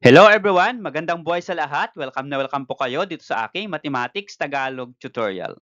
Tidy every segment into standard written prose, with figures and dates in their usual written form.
Hello everyone! Magandang buhay sa lahat. Welcome na welcome po kayo dito sa aking Mathematics Tagalog tutorial.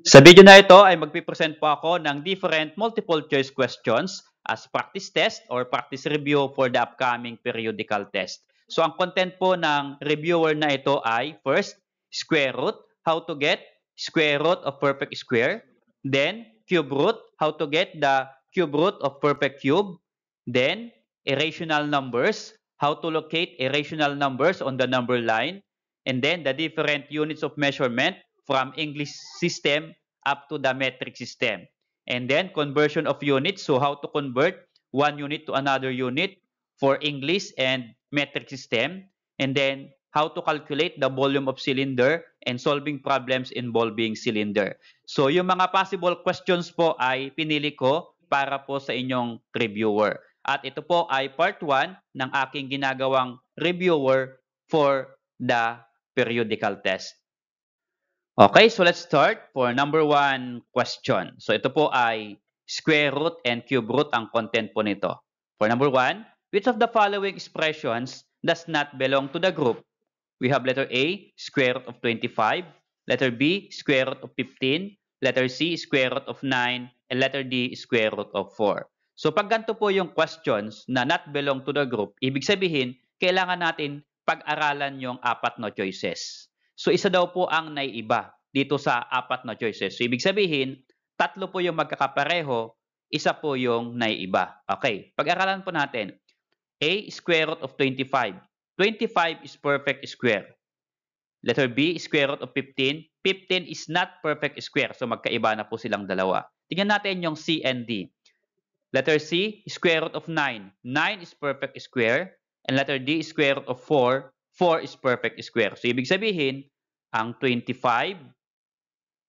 Sa video na ito ay magpipresent po ako ng different multiple choice questions as practice test or practice review for the upcoming periodical test. So ang content po ng reviewer na ito ay first, square root, how to get square root of perfect square. Then, cube root, how to get the cube root of perfect cube. Then, irrational numbers, how to locate irrational numbers on the number line. And then, the different units of measurement from English system up to the metric system. And then, conversion of units, so how to convert one unit to another unit for English and metric system. And then, how to calculate the volume of cylinder and solving problems involving cylinder. So, yung mga possible questions po ay pinili ko para po sa inyong reviewer. At ito po ay part 1 ng aking ginagawang reviewer for the periodical test. Okay, so let's start for number 1 question. So ito po ay square root and cube root ang content po nito. For number 1, which of the following expressions does not belong to the group? We have letter A, square root of 25, letter B, square root of 15, letter C, square root of 9, and letter D, square root of 4. So pag ganito po yung questions na not belong to the group, ibig sabihin, kailangan natin pag-aralan yung apat na choices. So isa daw po ang naiiba dito sa apat na choices. So ibig sabihin, tatlo po yung magkakapareho, isa po yung naiiba. Okay, pag-aralan po natin. A, square root of 25. 25 is perfect square. Letter B, square root of 15. 15 is not perfect square. So magkaiba na po silang dalawa. Tingnan natin yung C and D. Letter C, square root of 9. 9 is perfect square. And letter D, square root of 4. 4 is perfect square. So ibig sabihin, ang 25,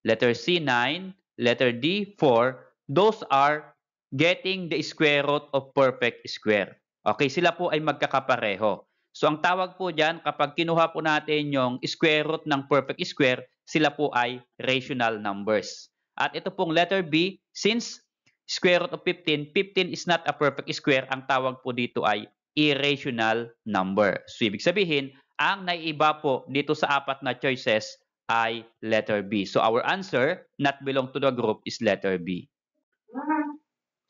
letter C, 9, letter D, 4, those are getting the square root of perfect square. Okay, sila po ay magkakapareho. So ang tawag po dyan, kapag kinuha po natin yung square root ng perfect square, sila po ay rational numbers. At ito pong letter B, since square root of 15, 15 is not a perfect square, ang tawag po dito ay irrational number. So ibig sabihin, ang naiiba po dito sa apat na choices ay letter B. So our answer, not belong to the group, is letter B.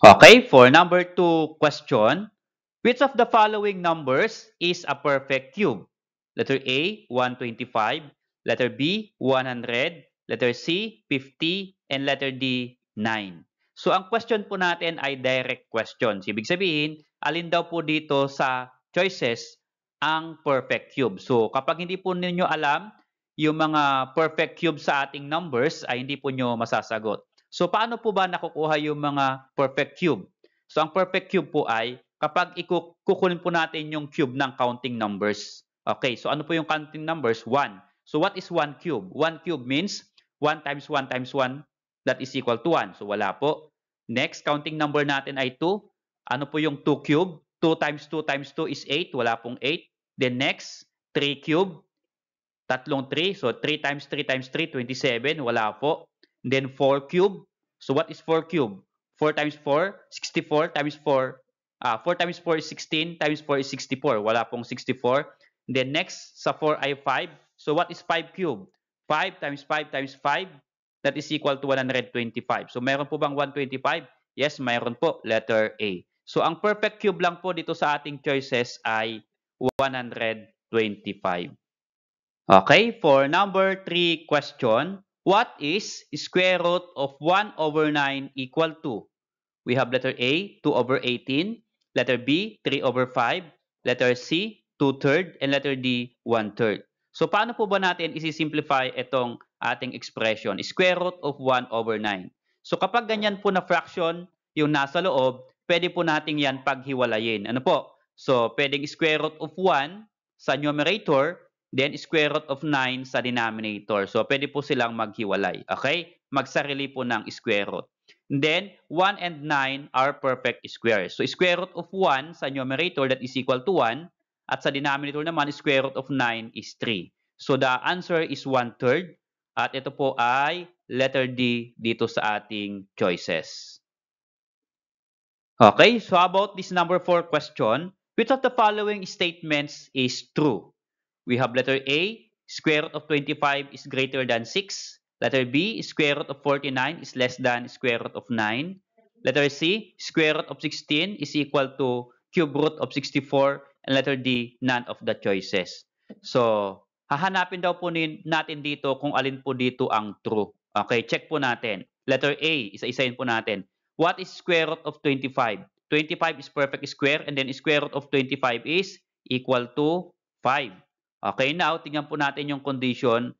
Okay, for number 2 question, which of the following numbers is a perfect cube? Letter A, 125, letter B, 100, letter C, 50, and letter D, 9. So ang question po natin ay direct questions. Ibig sabihin, alin daw po dito sa choices ang perfect cube. So kapag hindi po ninyo alam yung mga perfect cube sa ating numbers, ay hindi po nyo masasagot. So paano po ba nakukuha yung mga perfect cube? So ang perfect cube po ay kapag kukunin po natin yung cube ng counting numbers. Okay, so ano po yung counting numbers? 1. So what is 1 cube? 1 cube means 1 times 1 times 1, that is equal to 1. So wala po. Next, counting number natin ay 2. Ano po yung 2 cube? 2 times 2 times 2 is 8. Wala pong 8. Then next, 3 cube. Tatlong 3. So 3 times 3 times 3, 27. Wala po. Then 4 cube. So what is 4 cube? 4 times 4, 64 times 4. 4 times 4 is 16, times 4 is 64. Wala pong 64. Then next, sa 4 ay 5. So what is 5 cube? 5 times 5 times 5, that is equal to 125. So meron po bang 125? Yes, meron po. Letter A. So ang perfect cube lang po dito sa ating choices ay 125. Okay, for number 3 question, what is square root of 1 over 9 equal to? We have letter A, 2 over 18, letter B, 3 over 5, letter C, 2/3, and letter D, 1/3. So paano po ba natin isi-simplify itong ating expression? Square root of 1 over 9. So kapag ganyan po na fraction yung nasa loob, pwede po natin yan paghiwalayin. Ano po? So pwedeng square root of 1 sa numerator, then square root of 9 sa denominator. So pwede po silang maghiwalay. Okay? Magsarili po ng square root. And then, 1 and 9 are perfect squares. So, square root of 1 sa numerator, that is equal to 1. At sa denominator naman, square root of 9 is 3. So, the answer is 1/3. At ito po ay letter D dito sa ating choices. Okay, so about this number 4 question, Which of the following statements is true? We have letter A, square root of 25 is greater than 6. Letter B, square root of 49 is less than square root of 9. Letter C, square root of 16 is equal to cube root of 64. And letter D, none of the choices. So, hahanapin daw po natin dito kung alin po dito ang true. Okay, check po natin. Letter A, isa-isahin po natin. What is square root of 25? 25 is perfect square and then square root of 25 is equal to 5. Okay, now, tingnan po natin yung condition.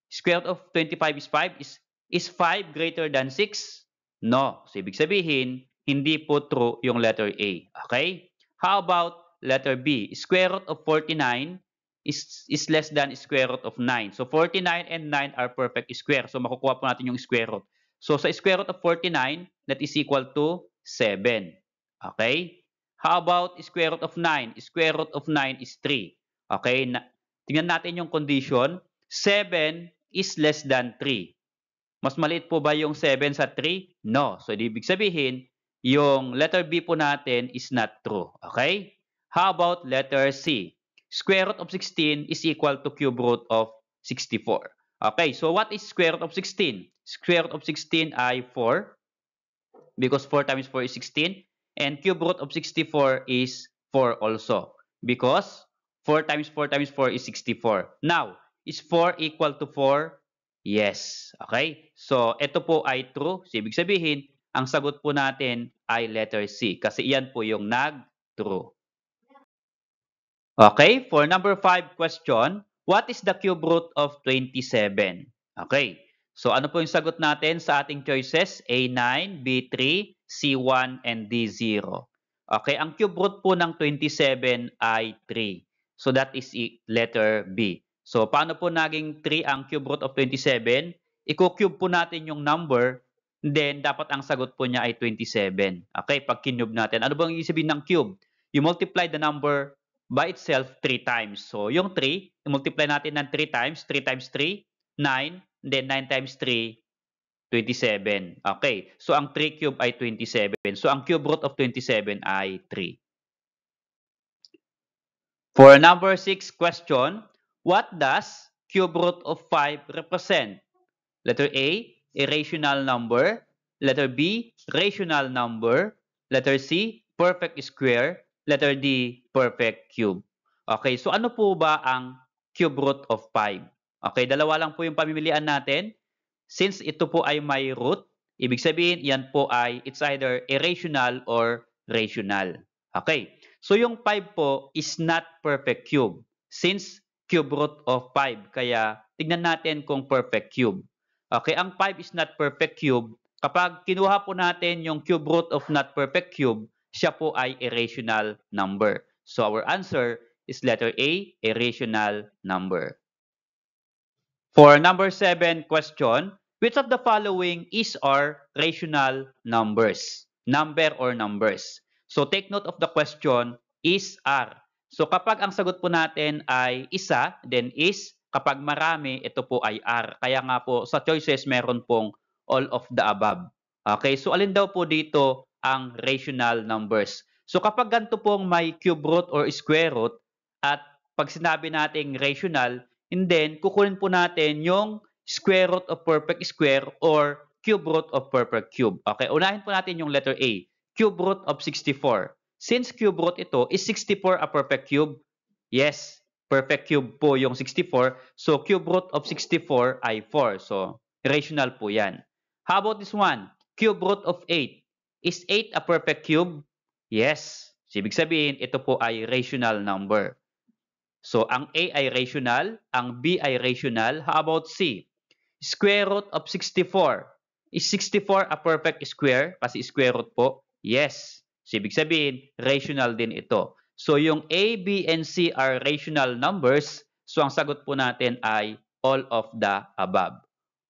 Square root of 25 is 5. Is 5 greater than 6? No. So, ibig sabihin, hindi po true yung letter A. Okay? How about letter B? Square root of 49 is less than square root of 9. So, 49 and 9 are perfect square. So, makukuha po natin yung square root. So, sa square root of 49, that is equal to 7. Okay? How about square root of 9? Square root of 9 is 3. Okay? Tingnan natin yung condition. 7 is less than 3. Mas maliit po ba yung 7 sa 3? No. So, ibig sabihin, yung letter B po natin is not true. Okay? How about letter C? Square root of 16 is equal to cube root of 64. Okay, so what is square root of 16? Square root of 16 ay 4 because 4 times 4 is 16 and cube root of 64 is 4 also because 4 times 4 times 4 is 64. Now, is 4 equal to 4? Yes. Okay? So, ito po ay true. So, ibig sabihin, ang sagot po natin ay letter C kasi iyan po yung nag-true. Okay, for number 5 question, what is the cube root of 27? Okay, so ano po yung sagot natin sa ating choices? A9, B3, C1, and D0. Okay, ang cube root po ng 27 ay 3. So that is letter B. So paano po naging 3 ang cube root of 27? Iko-cube po natin yung number, then dapat ang sagot po niya ay 27. Okay, pag kinube natin. Ano bang ibig sabihin ng cube? You multiply the number by itself 3 times. So, yung 3, i-multiply natin ng 3 times. 3 times 3, 9. Then 9 times 3, 27. Okay. So, ang 3 cube ay 27. So, ang cube root of 27 ay 3. For number 6 question, what does cube root of 5 represent? Letter A, irrational number. Letter B, rational number. Letter C, perfect square. Letter D, perfect cube. Okay, so ano po ba ang cube root of 5? Okay, dalawa lang po yung pamimilian natin. Since ito po ay may root, ibig sabihin yan po ay it's either irrational or rational. Okay, so yung 5 po is not perfect cube. Since cube root of 5, kaya tignan natin kung perfect cube. Okay, ang 5 is not perfect cube. Kapag kinuha po natin yung cube root of not perfect cube, siya po ay irrational number. So our answer is letter A, irrational number. For number 7 question, which of the following is or rational numbers? Number or numbers? So take note of the question, is are. So kapag ang sagot po natin ay isa, then is. Kapag marami, ito po ay are. Kaya nga po sa choices meron pong all of the above. Okay, so alin daw po dito ang rational numbers? So kapag ganito pong may cube root or square root at pag sinabi nating rational, and then kukunin po natin yung square root of perfect square or cube root of perfect cube. Okay, unahin po natin yung letter A, cube root of 64. Since cube root ito, is 64 a perfect cube? Yes, perfect cube po yung 64. So cube root of 64 ay 4. So rational po yan. How about this one? Cube root of 8. Is 8 a perfect cube? Yes. So, ibig sabihin, ito po ay rational number. So, ang A ay rational, ang B ay rational. How about C? Square root of 64. Is 64 a perfect square? Kasi square root po? Yes. So, ibig sabihin, rational din ito. So, yung A, B, and C are rational numbers. So, ang sagot po natin ay all of the above.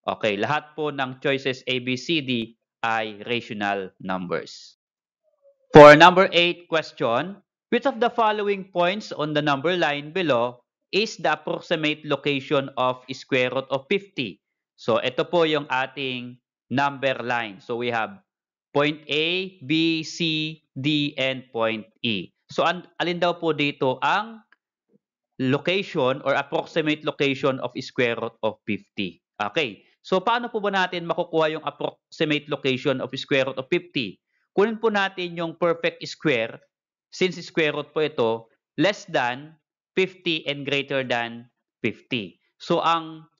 Okay, lahat po ng choices A, B, C, D ay rational numbers. For number 8 question, which of the following points on the number line below is the approximate location of square root of 50? So, ito po yung ating number line. So, we have point A, B, C, D, and point E. So, alin daw po dito ang location or approximate location of square root of 50? Okay. So, paano po ba natin makukuha yung approximate location of square root of 50? Kunin po natin yung perfect square, since square root po ito, less than 50 and greater than 50. So, ang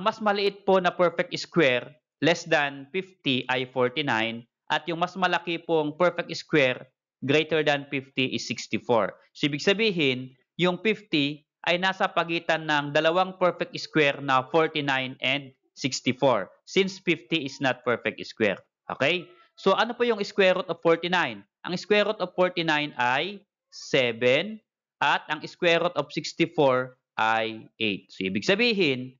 mas maliit po na perfect square, less than 50 ay 49, at yung mas malaki pong perfect square, greater than 50 is 64. So, ibig sabihin, yung 50 ay nasa pagitan ng dalawang perfect square na 49 and 64, since 50 is not perfect square. Okay? So, ano po yung square root of 49? Ang square root of 49 ay 7, at ang square root of 64 ay 8. So, ibig sabihin,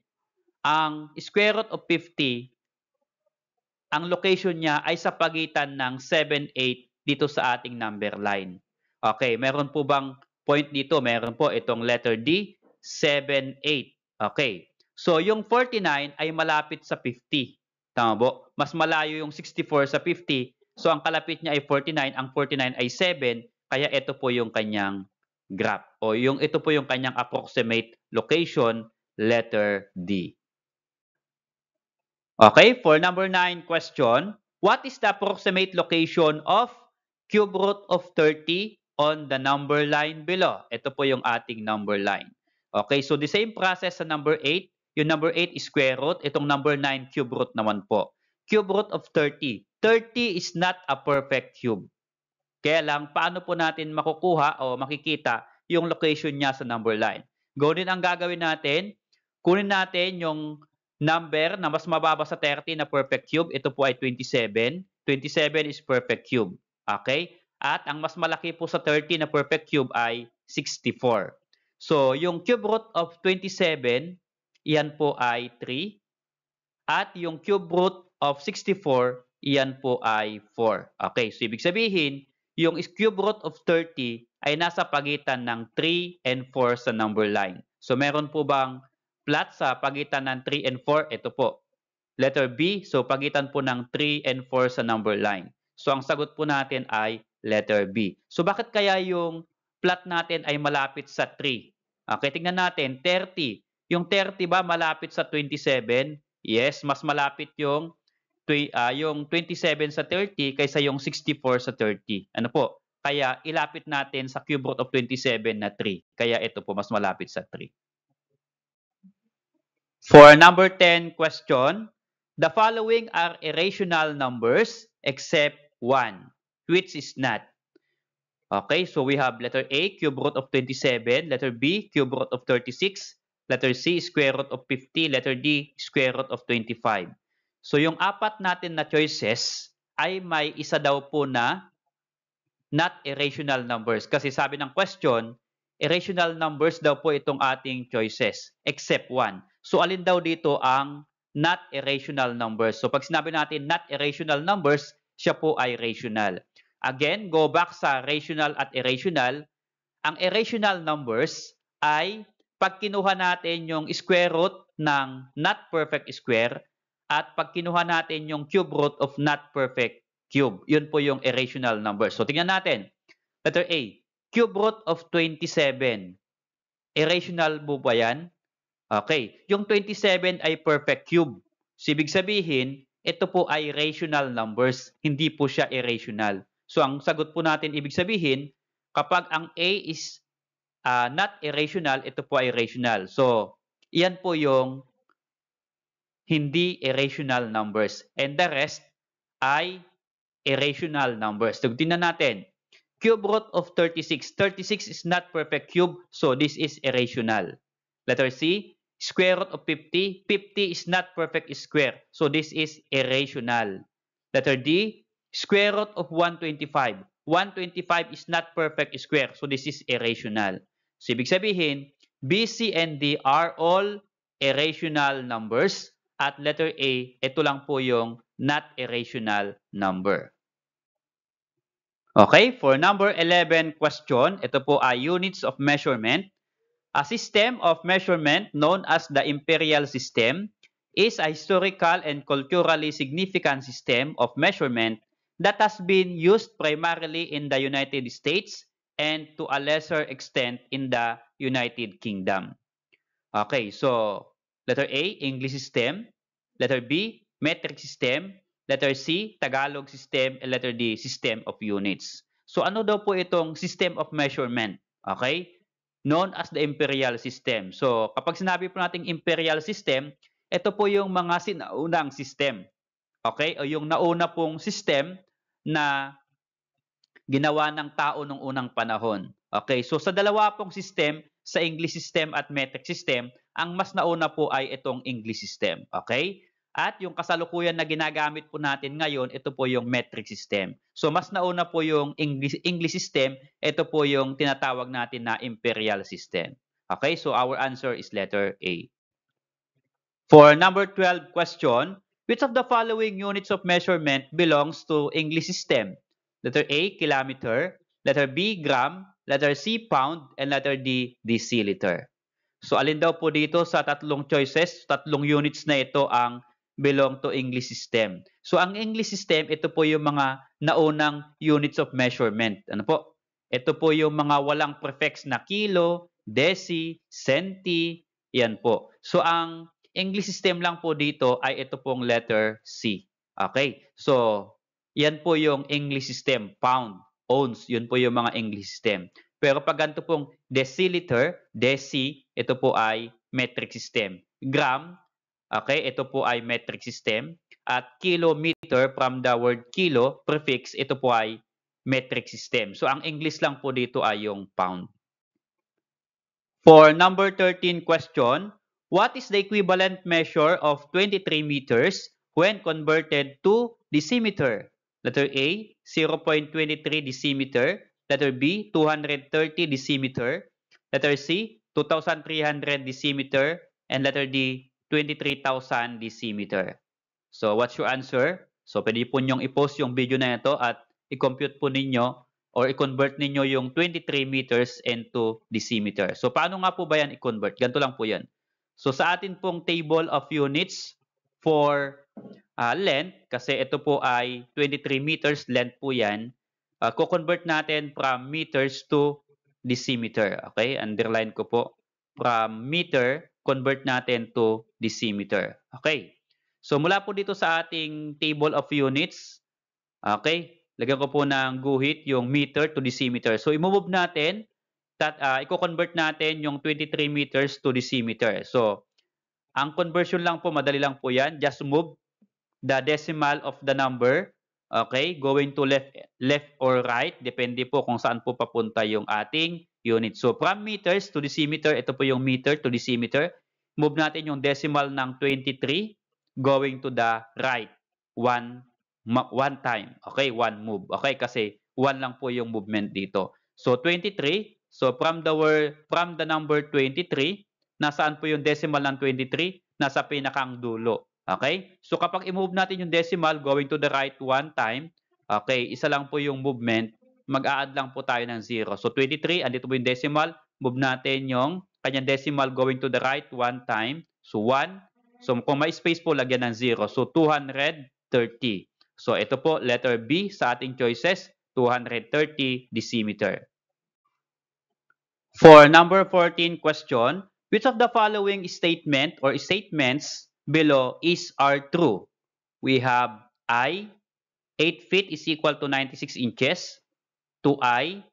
ang square root of 50, ang location niya ay sa pagitan ng 7, 8 dito sa ating number line. Okay, meron po bang point dito? Meron po itong letter D, 7, 8. Okay. So, yung 49 ay malapit sa 50. Tama po? Mas malayo yung 64 sa 50. So, ang kalapit niya ay 49. Ang 49 ay 7. Kaya ito po yung kanyang graph. O ito po yung kanyang approximate location, letter D. Okay, for number 9 question, what is the approximate location of cube root of 30 on the number line below? Ito po yung ating number line. Okay, so the same process sa number 8. Yung number 8 is square root. Itong number 9, cube root naman po. Cube root of 30. 30 is not a perfect cube. Kaya lang, paano po natin makukuha o makikita yung location niya sa number line? Gawin ang gagawin natin. Kunin natin yung number na mas mababa sa 30 na perfect cube. Ito po ay 27. 27 is perfect cube. Okay? At ang mas malaki po sa 30 na perfect cube ay 64. So, yung cube root of 27, iyan po ay 3. At yung cube root of 64, iyan po ay 4. Okay, so ibig sabihin, yung cube root of 30 ay nasa pagitan ng 3 and 4 sa number line. So meron po bang plot sa pagitan ng 3 and 4? Ito po. Letter B, so pagitan po ng 3 and 4 sa number line. So ang sagot po natin ay letter B. So bakit kaya yung plot natin ay malapit sa 3? Okay, tingnan natin, 30. Yung 30 ba malapit sa 27? Yes, mas malapit yung 27 sa 30 kaysa yung 64 sa 30. Ano po? Kaya ilapit natin sa cube root of 27 na 3. Kaya ito po mas malapit sa 3. For number 10 question, the following are irrational numbers except 1, which is not. Okay, so we have letter A, cube root of 27, letter B, cube root of 36, letter C, square root of 50, letter D, square root of 25. So yung apat natin na choices ay may isa daw po na not irrational numbers. Kasi sabi ng question, irrational numbers daw po itong ating choices, except 1. So alin daw dito ang not irrational numbers? So pag sinabi natin not irrational numbers, siya po ay rational. Again, go back sa rational at irrational. Ang irrational numbers ay pag kinuha natin yung square root ng not perfect square at pag kinuha natin yung cube root of not perfect cube. Yun po yung irrational numbers. So tingnan natin. Letter A, cube root of 27. Irrational po ba yan? Okay. Yung 27 ay perfect cube. So ibig sabihin, ito po ay rational numbers. Hindi po siya irrational. So ang sagot po natin ibig sabihin, kapag ang A is not irrational, ito po ay rational. So, iyan po yung hindi irrational numbers. And the rest ay irrational numbers. So, tingnan natin. Cube root of 36. 36 is not perfect cube, so this is irrational. Letter C, square root of 50. 50 is not perfect square, so this is irrational. Letter D, square root of 125. 125 is not perfect square, so this is irrational. So, ibig sabihin, B, C, and D are all irrational numbers. At letter A, ito lang po yung not irrational number. Okay, for number 11 question, ito po ay units of measurement. A system of measurement known as the imperial system is a historical and culturally significant system of measurement that has been used primarily in the United States, and to a lesser extent in the United Kingdom. Okay, so letter A, English system. Letter B, metric system. Letter C, Tagalog system. And letter D, system of units. So ano daw po itong system of measurement? Okay? Known as the imperial system. So kapag sinabi po nating imperial system, ito po yung mga sinaunang system. Okay? O yung nauna pong system na ginawa ng tao nung unang panahon. Okay, so sa dalawa pong system, sa English system at metric system, ang mas nauna po ay itong English system. Okay? At yung kasalukuyan na ginagamit po natin ngayon, ito po yung metric system. So mas nauna po yung English system, ito po yung tinatawag natin na imperial system. Okay, so our answer is letter A. For number 12 question, which of the following units of measurement belongs to English system? Letter A, kilometer. Letter B, gram. Letter C, pound. And letter D, deciliter. So, alin daw po dito sa tatlong choices, tatlong units na ito ang belong to English system. So, ang English system, ito po yung mga naunang units of measurement. Ano po? Ito po yung mga walang prefix na kilo, deci, centi, yan po. So, ang English system lang po dito ay ito pong letter C. Okay? So, yan po yung English system, pound, ounce, yun po yung mga English system. Pero pag ganito pong deciliter, deci, ito po ay metric system. Gram, okay, ito po ay metric system. At kilometer, from the word kilo, prefix, ito po ay metric system. So, ang English lang po dito ay yung pound. For number 13 question, what is the equivalent measure of 23 meters when converted to decimeter? Letter A, 0.23 decimeter. Letter B, 230 decimeter. Letter C, 2,300 decimeter. And letter D, 23,000 decimeter. So, what's your answer? So, pwede po nyong i-post yung video na ito at i-compute po ninyo or i-convert ninyo yung 23 meters into decimeter. So, paano nga po ba yan i-convert? Ganito lang po yan. So, sa atin pong table of units for length, kasi ito po ay 23 meters length po yan, ko-convert natin from meters to decimeter. Okay? Underline ko po. From meter, convert natin to decimeter. Okay? So, mula po dito sa ating table of units, okay, lagyan ko po ng guhit yung meter to decimeter. So, i-move natin, i-convert natin yung 23 meters to decimeter. So, ang conversion lang po, madali lang po yan. Just move the decimal of the number, okay, going to left or right, depende po kung saan po papunta yung ating unit. So, from meters to decimeter, ito po yung meter to decimeter. Move natin yung decimal ng 23, going to the right, one time, okay, one move, okay, kasi one lang po yung movement dito. So, 23, so from the number 23, nasaan po yung decimal ng 23? Nasa pinakang dulo. Okay? So kapag i-move natin yung decimal going to the right one time, okay, isa lang po yung movement, mag-a-add lang po tayo ng 0. So 23, andito po yung decimal, move natin yung kanyang decimal going to the right one time. So 1. So kung may space po, lagyan ng 0. So 230. So ito po, letter B sa ating choices, 230 decimeter. For number 14 question, which of the following statement or statements below are true? We have I, 8 feet is equal to 96 inches. 2I,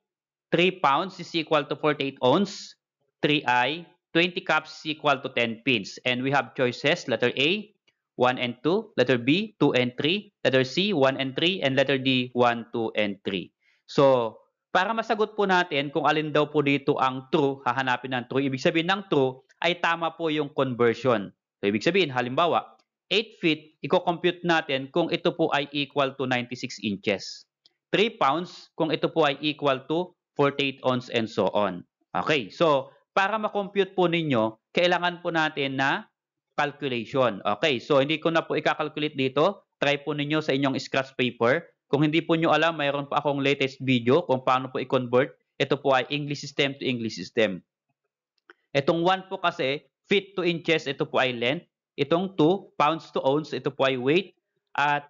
3 pounds is equal to 48 ounces. 3I, 20 cups is equal to 10 pins. And we have choices, letter A, 1 and 2. Letter B, 2 and 3. Letter C, 1 and 3. And letter D, 1, 2, and 3. So, para masagot po natin kung alin daw po dito ang true, hahanapin ng true. Ibig sabihin ng true ay tama po yung conversion. So, ibig sabihin, halimbawa, 8 feet, i-compute natin kung ito po ay equal to 96 inches. 3 pounds kung ito po ay equal to 48 ounces and so on. Okay, so para ma-compute po ninyo, kailangan po natin na calculation. Okay, so hindi ko na po i-calculate dito. Try po ninyo sa inyong scratch paper. Kung hindi po nyo alam, mayroon pa akong latest video kung paano po i-convert. Ito po ay English system to English system. Itong 1 po kasi, feet to inches, ito po ay length. Itong 2, pounds to ounce, ito po ay weight. At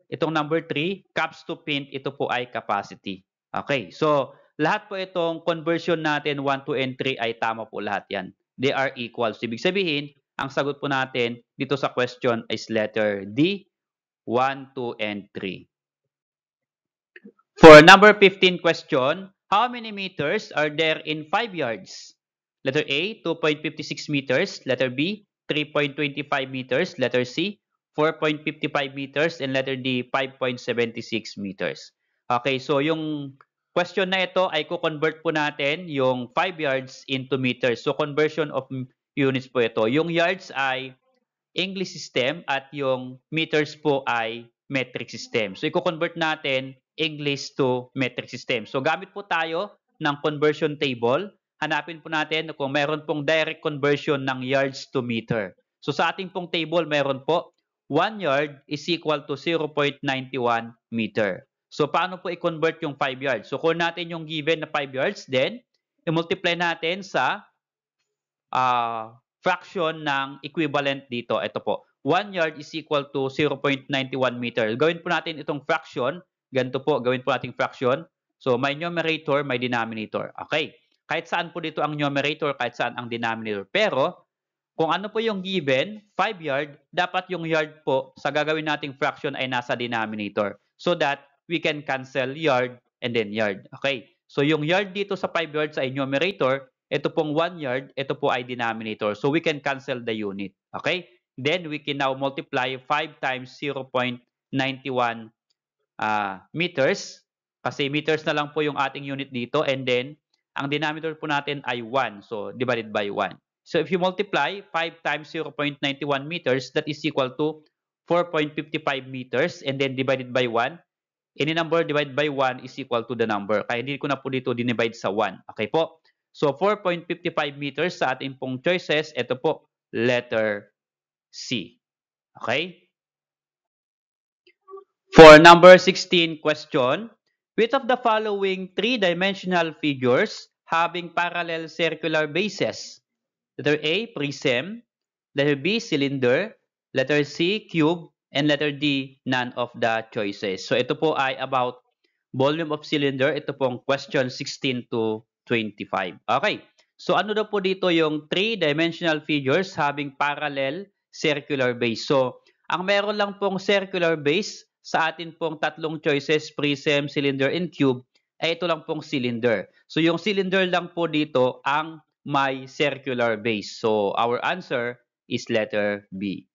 itong number 3, cups to pint, ito po ay capacity. Okay, so lahat po itong conversion natin 1, 2, and 3 ay tama po lahat yan. They are equal. So, ibig sabihin, ang sagot po natin dito sa question is letter D, 1, 2, and 3. For number 15 question, how many meters are there in 5 yards? Letter A, 2.56 meters. Letter B, 3.25 meters. Letter C, 4.55 meters. And letter D, 5.76 meters. Okay, so yung question na ito ay ko-convert po natin yung 5 yards into meters. So conversion of units po ito. Yung yards ay English system at yung meters po ay metric system. So, i-convert natin English to metric system. So, gamit po tayo ng conversion table. Hanapin po natin kung meron pong direct conversion ng yards to meter. So, sa ating pong table, meron po 1 yard is equal to 0.91 meter. So, paano po i-convert yung 5 yards? So, kung natin yung given na 5 yards, then, i-multiply natin sa fraction ng equivalent dito. Ito po. 1 yard is equal to 0.91 meter. Gawin po natin itong fraction. Ganito po, gawin po natin fraction. So, may numerator, may denominator. Okay. Kahit saan po dito ang numerator, kahit saan ang denominator. Pero, kung ano po yung given, 5 yard, dapat yung yard po sa gagawin nating fraction ay nasa denominator. So that we can cancel yard and then yard. Okay. So, yung yard dito sa 5 yards ay numerator. Ito pong 1 yard, ito po ay denominator. So, we can cancel the unit. Okay? Then, we can now multiply 5 times 0.91 meters. Kasi meters na lang po yung ating unit dito. And then, ang denominator po natin ay 1. So, divided by 1. So, if you multiply 5 times 0.91 meters, that is equal to 4.55 meters. And then, divided by 1. Any number divided by 1 is equal to the number. Kaya hindi ko na po dito dinivide sa 1. Okay po? So, 4.55 meters sa ating pong choices. Ito po, letter C. Okay? For number 16 question, which of the following three-dimensional figures having parallel circular bases? Letter A, prism. Letter B, cylinder. Letter C, cube. And letter D, none of the choices. So, ito po ay about volume of cylinder. Ito pong question 16 to 25. Okay. So, ano daw po dito yung three-dimensional figures having parallel circular base? So, ang meron lang pong circular base sa atin pong tatlong choices, prism, cylinder, and cube, ay ito lang pong cylinder. So, yung cylinder lang po dito ang may circular base. So, our answer is letter B.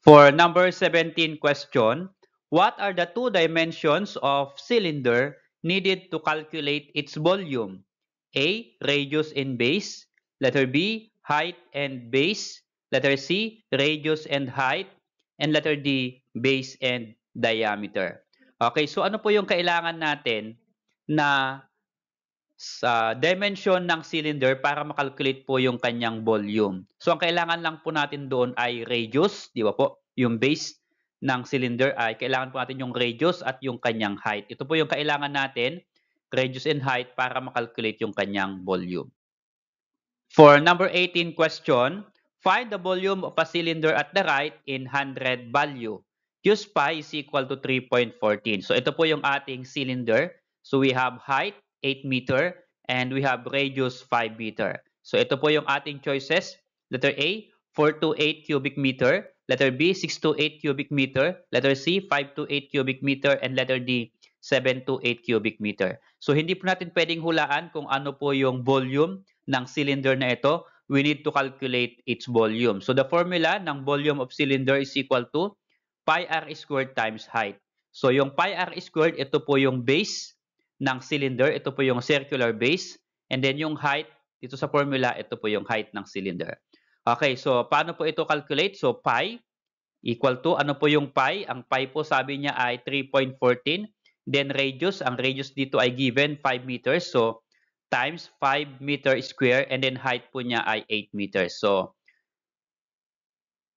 For number 17 question, what are the two dimensions of cylinder needed to calculate its volume? A, radius and base. Letter B, height and base. Letter C, radius and height. And letter D, base and diameter. Okay, so ano po yung kailangan natin na sa dimension ng cylinder para makalculate po yung kanyang volume. So, ang kailangan lang po natin doon ay radius, di ba po? Yung base ng cylinder ay kailangan po natin yung radius at yung kanyang height. Ito po yung kailangan natin, radius and height, para makalculate yung kanyang volume. For number 18 question, find the volume of a cylinder at the right in 100 value. Use pi is equal to 3.14. So, ito po yung ating cylinder. So, we have height, 8 meter, and we have radius 5 meter. So, ito po yung ating choices. Letter A, 4 to 8 cubic meter. Letter B, 6 to 8 cubic meter. Letter C, 5 to 8 cubic meter. And letter D, 7 to 8 cubic meter. So, hindi po natin pwedeng hulaan kung ano po yung volume ng cylinder na ito. We need to calculate its volume. So, the formula ng volume of cylinder is equal to pi r squared times height. So, yung pi r squared, ito po yung base ng cylinder. Ito po yung circular base. And then yung height, dito sa formula, ito po yung height ng cylinder. Okay, so paano po ito calculate? So, pi equal to, ano po yung pi? Ang pi po sabi niya ay 3.14. Then radius, ang radius dito ay given 5 meters. So, times 5 meter square. And then height po niya ay 8 meters. So,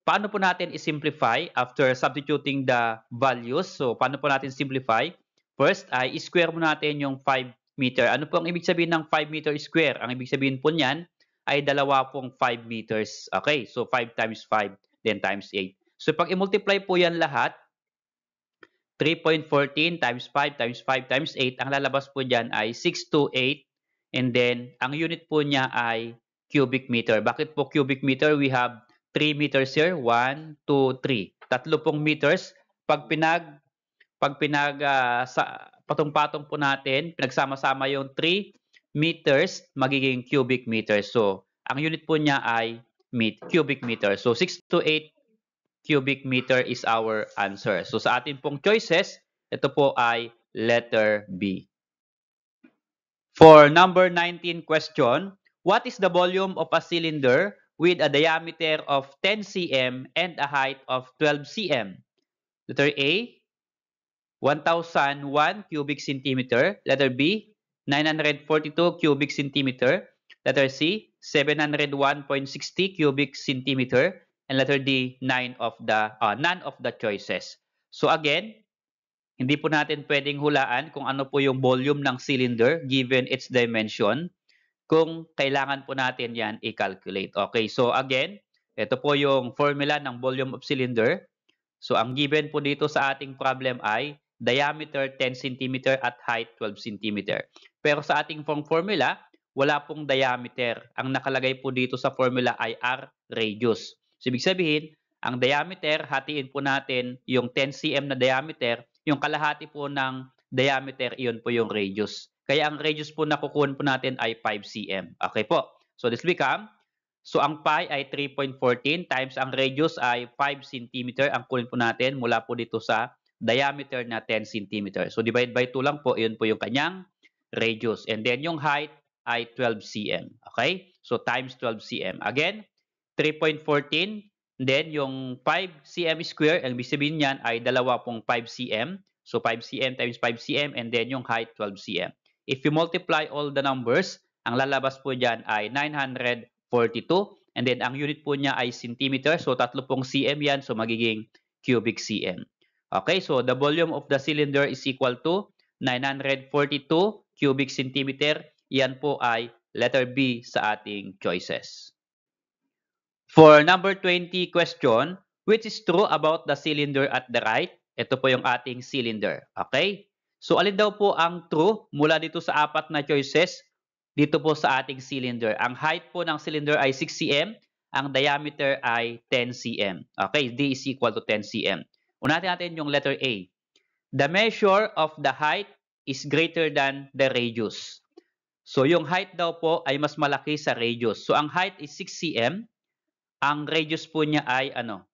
paano po natin i-simplify after substituting the values? So, paano po natin simplify? First, ay i-square mo natin yung 5 meter. Ano po ang ibig sabihin ng 5 meter square? Ang ibig sabihin po niyan ay dalawa pong 5 meters. Okay, so 5 times 5, then times 8. So, pag i-multiply po yan lahat, 3.14 times 5 times 5 times 8, ang lalabas po dyan ay 628. And then, ang unit po niya ay cubic meter. Bakit po cubic meter? We have 3 meters here. 1, 2, 3. Tatlo pong meters. Pag patong-patong po natin, pinagsama-sama yung 3 meters, magiging cubic meter. So, ang unit po niya ay cubic meter. So, 628 cubic meter is our answer. So, sa atin pong choices, ito po ay letter B. For number 19 question, what is the volume of a cylinder with a diameter of 10 cm and a height of 12 cm? Letter A, 1,001 cubic centimeter. Letter B, 942 cubic centimeter. Letter C, 701.60 cubic centimeter. And letter D, none of the choices. So again, hindi po natin pwedeng hulaan kung ano po yung volume ng cylinder given its dimension kung kailangan po natin yan i-calculate. Okay, so again, ito po yung formula ng volume of cylinder. So ang given po dito sa ating problem ay diameter 10 cm at height 12 cm. Pero sa ating formula, wala pong diameter. Ang nakalagay po dito sa formula ay R radius. So ibig sabihin, ang diameter, hatiin po natin yung 10 cm na diameter, yung kalahati po ng diameter, iyon po yung radius. Kaya ang radius po na kukuha po natin ay 5 cm. Okay po. So this become, so ang pi ay 3.14 times ang radius ay 5 cm. Ang kunin po natin mula po dito sa diameter na 10 cm. So divide by 2 lang po, iyon po yung kanyang radius. And then yung height ay 12 cm. Okay? So times 12 cm. Again, 3.14. Then yung 5 cm square, ang ibig sabihin niyan ay dalawa pong 5 cm. So 5 cm times 5 cm and then yung height 12 cm. If you multiply all the numbers, ang lalabas po dyan ay 942. And then ang unit po niya ay centimeter. So 3 pong cm yan. So magiging cubic cm. Okay, so the volume of the cylinder is equal to 942 cubic centimeter. Yan po ay letter B sa ating choices. For number 20 question, which is true about the cylinder at the right? Ito po yung ating cylinder. Okay? So alin daw po ang true mula dito sa apat na choices dito po sa ating cylinder? Ang height po ng cylinder ay 6 cm, ang diameter ay 10 cm. Okay, D is equal to 10 cm. Unahin natin yung letter A. The measure of the height is greater than the radius. So yung height daw po ay mas malaki sa radius. So ang height is 6 cm, ang radius po niya ay ano?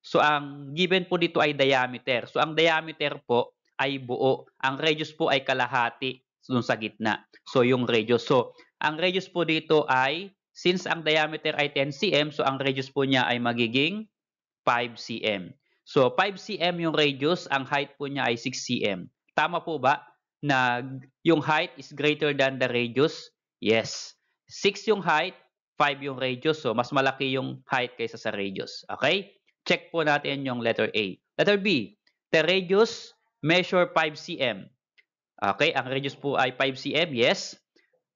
So ang given po dito ay diameter. So ang diameter po ay buo. Ang radius po ay kalahati dun sa gitna. So yung radius. So ang radius po dito ay, since ang diameter ay 10 cm, so ang radius po niya ay magiging 5 cm. So 5 cm yung radius, ang height po niya ay 6 cm. Tama po ba na yung height is greater than the radius? Yes. 6 yung height, 5 yung radius. So mas malaki yung height kaysa sa radius. Okay? Check po natin yung letter A. Letter B. The radius measure 5 cm. Okay? Ang radius po ay 5 cm. Yes.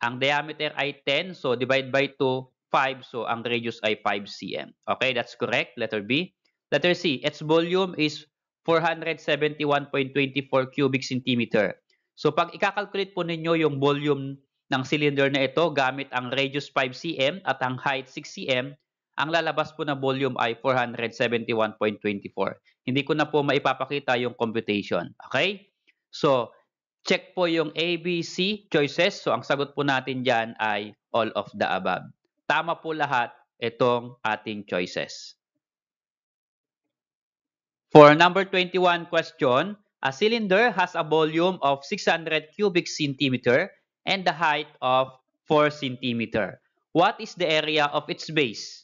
Ang diameter ay 10. So divide by 2, 5. So ang radius ay 5 cm. Okay? That's correct. Letter B. Letter C. Its volume is 471.24 cubic centimeter. So pag ikakalculate po ninyo yung volume ng cylinder na ito gamit ang radius 5 cm at ang height 6 cm, ang lalabas po na volume ay 471.24. Hindi ko na po maipapakita yung computation. Okay? So, check po yung A, B, C choices. So, ang sagot po natin dyan ay all of the above. Tama po lahat itong ating choices. For number 21 question, a cylinder has a volume of 600 cubic centimeter and the height of 4 centimeter. What is the area of its base?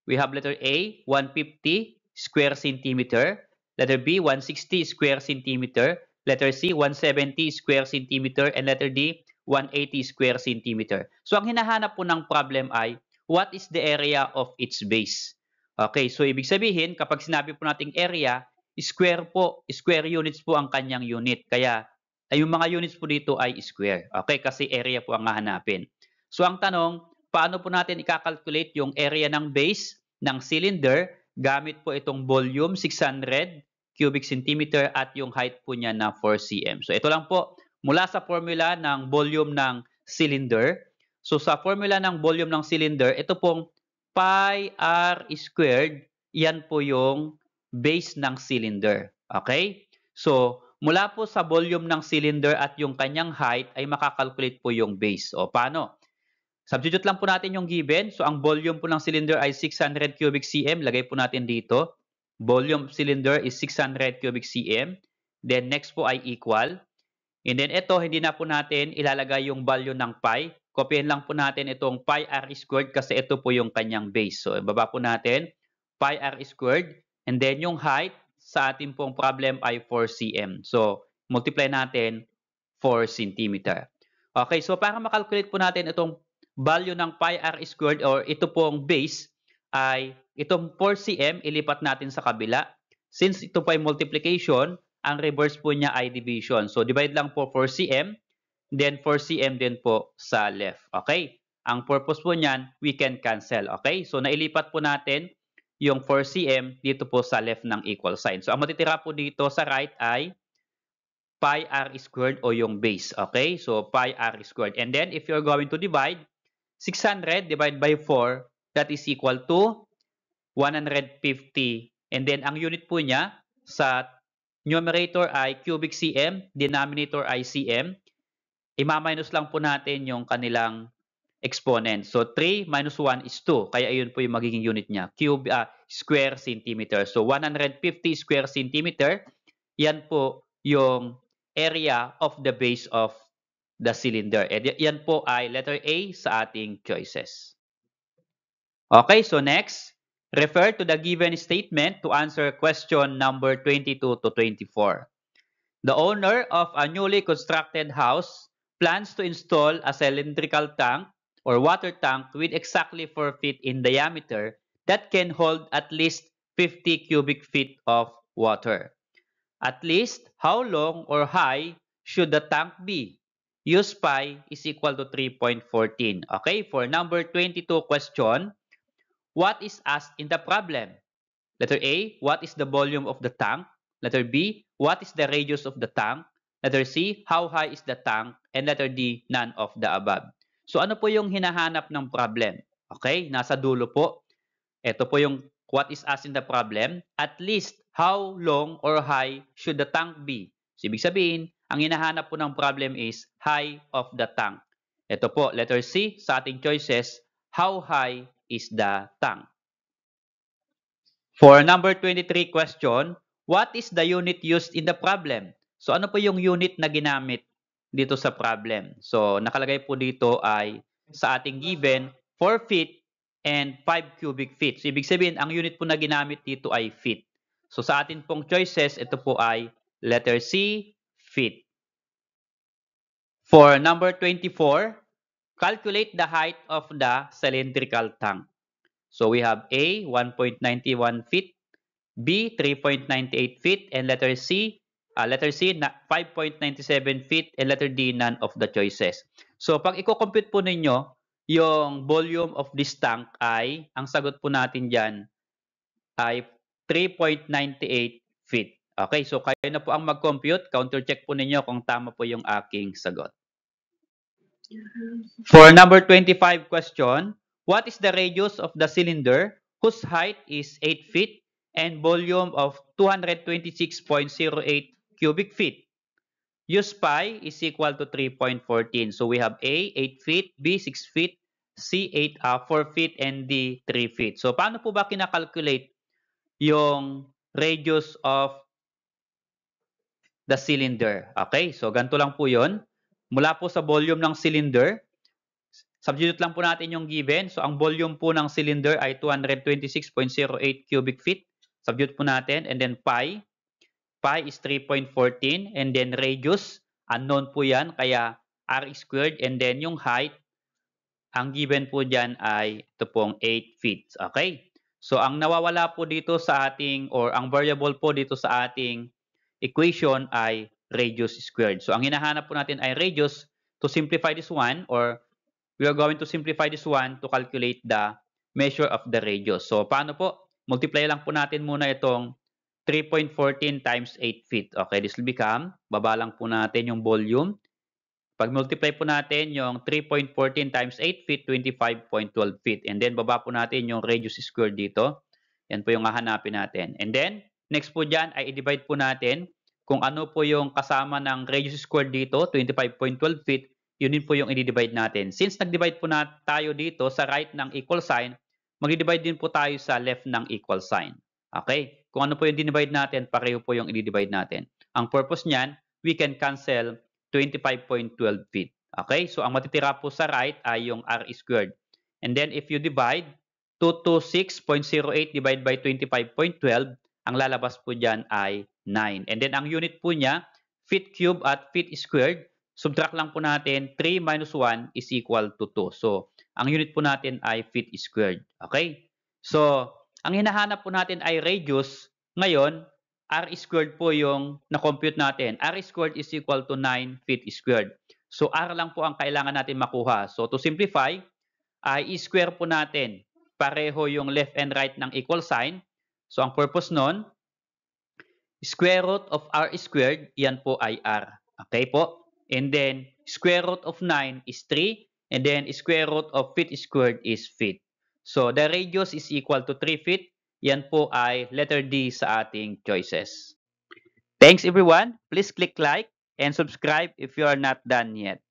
We have letter A, 150 square centimeter. Letter B, 160 square centimeter. Letter C, 170 square centimeter. And letter D, 180 square centimeter. So ang hinahanap po ng problem ay, what is the area of its base? Okay, so ibig sabihin, kapag sinabi po nating area, square po, square units po ang kanyang unit. Kaya, yung mga units po dito ay square. Okay, kasi area po ang hahanapin. So ang tanong, paano po natin i-calculate yung area ng base ng cylinder gamit po itong volume 600 cubic centimeter at yung height po niya na 4 cm. So ito lang po mula sa formula ng volume ng cylinder. So sa formula ng volume ng cylinder, ito pong pi r squared, yan po yung base ng cylinder. Okay? So mula po sa volume ng cylinder at yung kanyang height ay makakalculate po yung base. O paano? Substitute lang po natin yung given. So, ang volume po ng cylinder ay 600 cubic cm. Lagay po natin dito. Volume cylinder is 600 cubic cm. Then, next po ay equal. And then, ito, hindi na po natin ilalagay yung value ng pi. Kopyahin lang po natin itong pi r squared kasi ito po yung kanyang base. So, ibaba po natin pi r squared. And then, yung height sa ating pong problem ay 4 cm. So, multiply natin 4 cm. Okay, so para makalculate po natin itong value ng pi r squared or ito pong base ay itong 4 cm ilipat natin sa kabila. Since ito po ay multiplication, ang reverse po niya ay division. So divide lang po 4 cm, then 4 cm din po sa left. Okay? Ang purpose po niyan, we can cancel. Okay? So nailipat po natin yung 4 cm dito po sa left ng equal sign. So ang matitira po dito sa right ay pi r squared o yung base. Okay? So pi r squared. And then if you're going to divide, 600 divided by 4, that is equal to 150. And then, ang unit po niya sa numerator ay cubic cm, denominator ay cm. Ima-minus lang po natin yung kanilang exponent. So, 3 minus 1 is 2. Kaya ayun po yung magiging unit niya, square centimeter. So, 150 square centimeter, yan po yung area of the base of the cylinder. Yan po ay letter A sa ating choices. Okay, so next, refer to the given statement to answer question number 22 to 24. The owner of a newly constructed house plans to install a cylindrical tank or water tank with exactly 4 feet in diameter that can hold at least 50 cubic feet of water. At least, how long or high should the tank be? Use pi is equal to 3.14. Okay, for number 22 question, what is asked in the problem? Letter A, what is the volume of the tank? Letter B, what is the radius of the tank? Letter C, how high is the tank? And letter D, none of the above. So ano po yung hinahanap ng problem? Okay, nasa dulo po. Ito po yung what is asked in the problem. At least, how long or high should the tank be? So, ibig sabihin, ang hinahanap po ng problem is height of the tank. Ito po, letter C sa ating choices, how high is the tank? For number 23 question, what is the unit used in the problem? So ano po yung unit na ginamit dito sa problem? So nakalagay po dito ay sa ating given 4 feet and 5 cubic feet. So ibig sabihin, ang unit po na ginamit dito ay feet. So sa atin pong choices, ito po ay letter C, feet. For number 24, calculate the height of the cylindrical tank. So we have A, 1.91 feet, B, 3.98 feet, and letter C, 5.97 feet, and letter D, none of the choices. So pag i-compute po ninyo, yung volume of this tank ay, ang sagot po natin dyan ay 3.98 feet. Okay, so kayo na po ang mag-compute. Counter-check po ninyo kung tama po yung aking sagot. For number 25 question, what is the radius of the cylinder whose height is 8 feet and volume of 226.08 cubic feet? Use pi is equal to 3.14. So we have A, 8 feet, B, 6 feet, C, 4 feet, and D, 3 feet. So paano po ba kinakalculate yung radius of the cylinder? Okay, so ganito lang po yun. Mula po sa volume ng cylinder, substitute lang po natin yung given. So ang volume po ng cylinder ay 226.08 cubic feet. Substitute po natin. And then pi is 3.14. And then radius, unknown po yan. Kaya r squared. And then yung height, ang given po dyan ay ito pong 8 feet. Okay? So ang nawawala po dito sa ating, or ang variable po dito sa ating equation ay radius squared. So ang hinahanap po natin ay radius. To simplify this one, or we are going to simplify this one to calculate the measure of the radius. So paano po? Multiply lang po natin muna itong 3.14 times 8 feet. Okay, this will become, baba lang po natin yung volume. Pag multiply po natin yung 3.14 times 8 feet, 25.12 feet. And then, baba po natin yung radius squared dito. Yan po yung hahanapin natin. And then, next po dyan ay i-divide po natin kung ano po yung kasama ng radius squared dito, 25.12 feet, yun din po yung i-divide natin. Since nag-divide po na tayo dito sa right ng equal sign, mag-divide din po tayo sa left ng equal sign. Okay? Kung ano po yung dinivide natin, pareho po yung i-divide natin. Ang purpose niyan, we can cancel 25.12 feet. Okay? So, ang matitira po sa right ay yung r squared. And then, if you divide 226.08 divided by 25.12, ang lalabas po dyan ay 9. And then, ang unit po niya, feet cube at feet squared, subtract lang po natin, 3 minus 1 is equal to 2. So, ang unit po natin ay feet squared. Okay? So, ang hinahanap po natin ay radius. Ngayon, r squared po yung na-compute natin. R squared is equal to 9 feet squared. So, r lang po ang kailangan natin makuha. So, to simplify, ay i-square po natin. Pareho yung left and right ng equal sign. So, ang purpose nun, square root of r squared, yan po ay r. Okay po? And then, square root of 9 is 3. And then, square root of feet squared is feet. So, the radius is equal to 3 feet. Yan po ay letter D sa ating choices. Thanks everyone. Please click like and subscribe if you are not done yet.